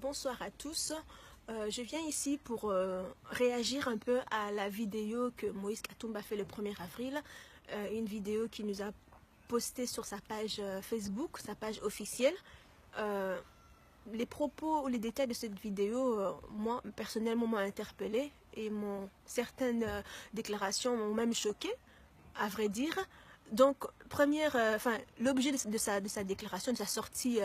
Bonsoir à tous. Je viens ici pour réagir un peu à la vidéo que Moïse Katumbi a fait le 1er avril. Une vidéo qu'il nous a postée sur sa page Facebook, sa page officielle. Les propos ou les détails de cette vidéo, moi, personnellement, m'ont interpellée et certaines déclarations m'ont même choquée, à vrai dire. Donc, l'objet de sa déclaration, de sa sortie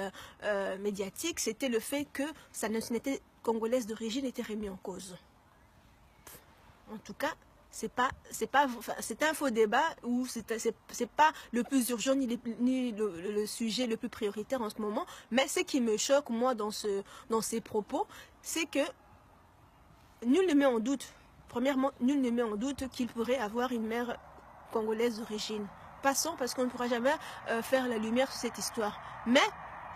médiatique, c'était le fait que sa nationalité congolaise d'origine était remise en cause. En tout cas, c'est un faux débat où c'est pas le plus urgent ni le sujet le plus prioritaire en ce moment. Mais ce qui me choque, moi, dans ces propos, c'est que nul ne met en doute, premièrement, nul ne met en doute qu'il pourrait avoir une mère congolaise d'origine. Passons, parce qu'on ne pourra jamais faire la lumière sur cette histoire. Mais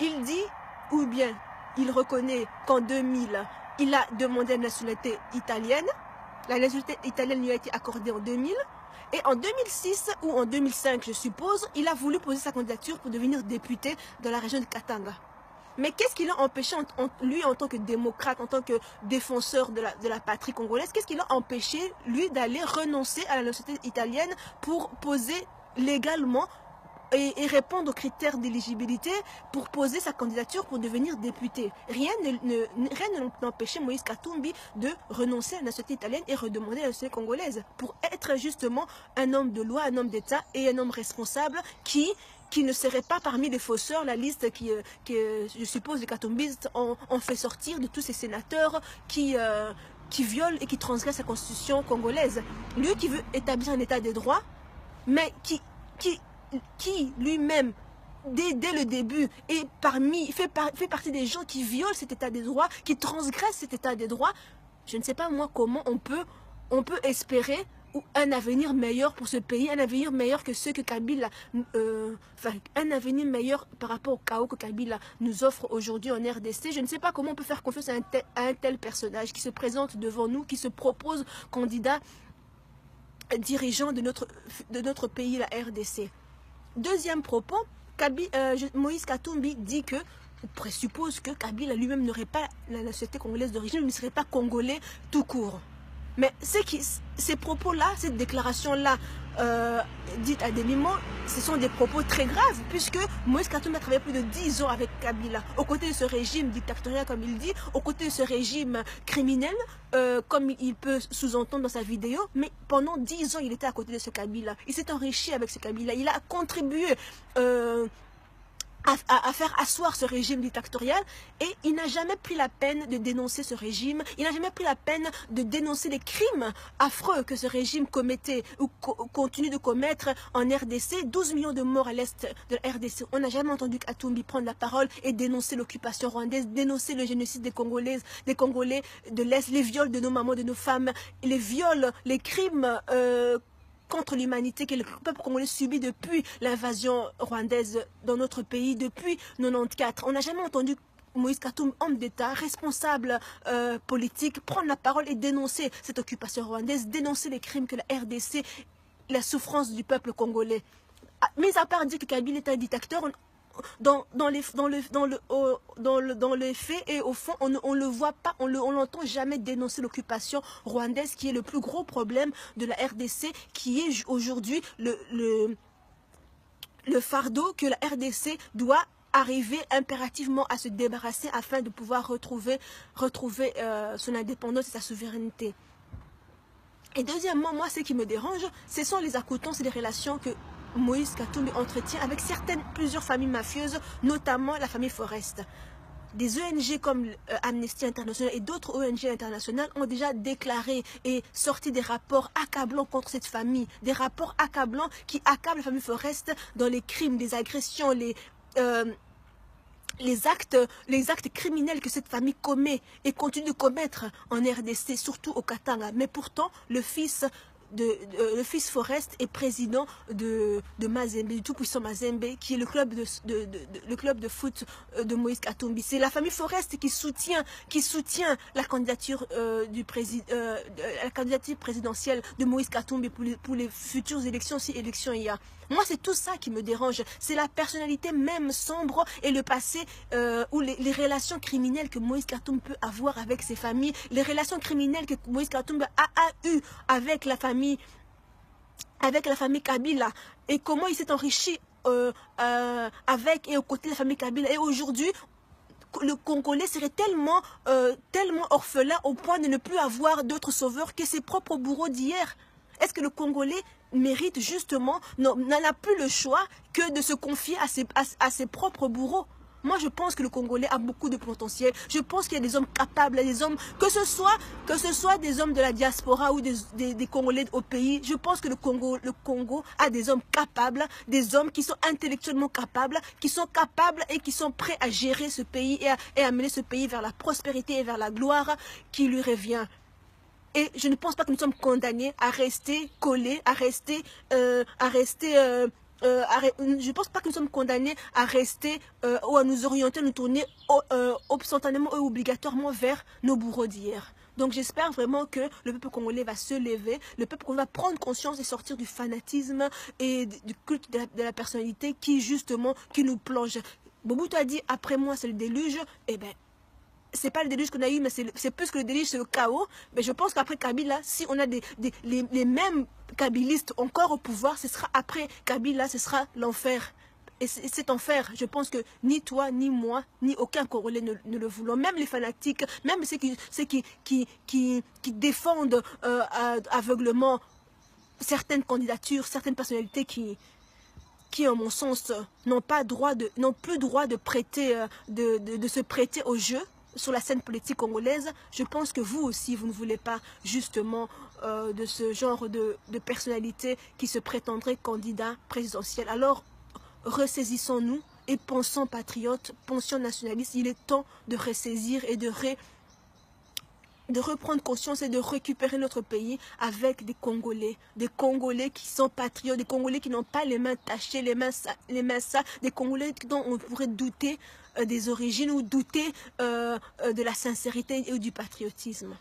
il dit, ou bien il reconnaît qu'en 2000, il a demandé la nationalité italienne. La nationalité italienne lui a été accordée en 2000. Et en 2006 ou en 2005, je suppose, il a voulu poser sa candidature pour devenir député dans la région de Katanga. Mais qu'est-ce qui l'a empêché, lui, en tant que démocrate, en tant que défenseur de la patrie congolaise, qu'est-ce qui l'a empêché, lui, d'aller renoncer à la nationalité italienne pour poser légalement et répondre aux critères d'éligibilité pour poser sa candidature pour devenir député? Rien ne n'empêchait Moïse Katumbi de renoncer à la nationalité italienne et redemander la nationalité congolaise pour être justement un homme de loi, un homme d'État et un homme responsable qui ne serait pas parmi les fausseurs, la liste que je suppose les Katumbistes ont fait sortir de tous ces sénateurs qui violent et qui transgressent la constitution congolaise. Lui qui veut établir un état de droit, mais qui lui-même, dès le début, fait partie des gens qui violent cet état des droits, qui transgressent cet état des droits. Je ne sais pas moi comment on peut espérer un avenir meilleur pour ce pays, un avenir meilleur que ceux que Kabila, un avenir meilleur par rapport au chaos que Kabila nous offre aujourd'hui en RDC. Je ne sais pas comment on peut faire confiance à un tel personnage qui se présente devant nous, qui se propose candidat dirigeant de notre pays, la RDC. Deuxième propos, Moïse Katumbi dit que, on présuppose que Kabila lui-même n'aurait pas la nationalité congolaise d'origine, il ne serait pas congolais tout court. Mais ces propos-là, cette déclaration-là, dite à demi-mot, ce sont des propos très graves, puisque Moïse Katumbi a travaillé plus de 10 ans avec Kabila, aux côtés de ce régime dictatorial, comme il dit, aux côtés de ce régime criminel, comme il peut sous-entendre dans sa vidéo, mais pendant 10 ans, il était à côté de ce Kabila. Il s'est enrichi avec ce Kabila. Il a contribué à faire asseoir ce régime dictatorial, et il n'a jamais pris la peine de dénoncer ce régime, il n'a jamais pris la peine de dénoncer les crimes affreux que ce régime commettait ou continue de commettre en RDC. 12 millions de morts à l'est de la RDC. On n'a jamais entendu Katumbi prendre la parole et dénoncer l'occupation rwandaise, dénoncer le génocide des Congolais de l'Est, les viols de nos mamans, de nos femmes, les viols, les crimes contre l'humanité que le peuple congolais subit depuis l'invasion rwandaise dans notre pays, depuis 1994. On n'a jamais entendu Moïse Katumbi, homme d'État, responsable politique, prendre la parole et dénoncer cette occupation rwandaise, dénoncer les crimes que la RDC, la souffrance du peuple congolais. Mis à part dire que Kabila est un dictateur, dans les faits et au fond, on ne le voit pas, on l'entend jamais dénoncer l'occupation rwandaise, qui est le plus gros problème de la RDC, qui est aujourd'hui le fardeau que la RDC doit arriver impérativement à se débarrasser afin de pouvoir retrouver son indépendance et sa souveraineté. Et deuxièmement, moi, ce qui me dérange, ce sont les accoutances et les relations que Moïse Katumbi entretient avec plusieurs familles mafieuses, notamment la famille Forest. Des ONG comme Amnesty International et d'autres ONG internationales ont déjà déclaré et sorti des rapports accablants contre cette famille. Des rapports accablants qui accablent la famille Forest dans les crimes, les agressions, les actes criminels que cette famille commet et continue de commettre en RDC, surtout au Katanga. Mais pourtant, le fils Forest est président de Mazembe, du tout-puissant Mazembe, qui est le club de foot de Moïse Katumbi. C'est la famille Forest qui soutient la candidature présidentielle de Moïse Katumbi pour les futures élections, si élections il y a. Moi, c'est tout ça qui me dérange. C'est la personnalité même sombre et le passé ou les relations criminelles que Moïse Katumbi peut avoir avec ses familles, les relations criminelles que Moïse Katumbi a eues avec la famille Kabila, et comment il s'est enrichi avec et aux côtés de la famille Kabila. Et aujourd'hui, le Congolais serait tellement orphelin au point de ne plus avoir d'autres sauveurs que ses propres bourreaux d'hier. Est-ce que le Congolais mérite justement, n'a plus le choix que de se confier à ses propres bourreaux? Moi, je pense que le Congolais a beaucoup de potentiel. Je pense qu'il y a des hommes capables, des hommes, que ce soit des hommes de la diaspora ou des Congolais au pays. Je pense que le Congo a des hommes capables, des hommes qui sont intellectuellement capables, et qui sont prêts à gérer ce pays et à mener ce pays vers la prospérité et vers la gloire qui lui revient. Et je ne pense pas que nous sommes condamnés à rester collés, je ne pense pas que nous sommes condamnés à rester ou à nous orienter, nous tourner spontanément et obligatoirement vers nos bourreaux d'hier. Donc j'espère vraiment que le peuple congolais va se lever, le peuple congolais va prendre conscience et sortir du fanatisme et du culte de la personnalité qui nous plonge. Mobutu a dit après moi c'est le déluge. Eh bien, c'est pas le déluge qu'on a eu, mais c'est plus que le déluge, c'est le chaos. Mais je pense qu'après Kabila, si on a les mêmes kabilistes encore au pouvoir, ce sera après Kabila, ce sera l'enfer. Et cet enfer, je pense que ni toi, ni moi, ni aucun Congolais ne le voulons. Même les fanatiques, même ceux qui défendent aveuglement certaines candidatures, certaines personnalités qui, en mon sens, n'ont plus droit de se prêter au jeu sur la scène politique congolaise. Je pense que vous aussi, vous ne voulez pas justement de ce genre de personnalité qui se prétendrait candidat présidentiel. Alors, ressaisissons-nous et pensons patriotes, pensons nationalistes. Il est temps de ressaisir et de reprendre conscience et de récupérer notre pays avec des Congolais qui sont patriotes, des Congolais qui n'ont pas les mains tachées, les mains sales, des Congolais dont on pourrait douter des origines ou douter de la sincérité et du patriotisme.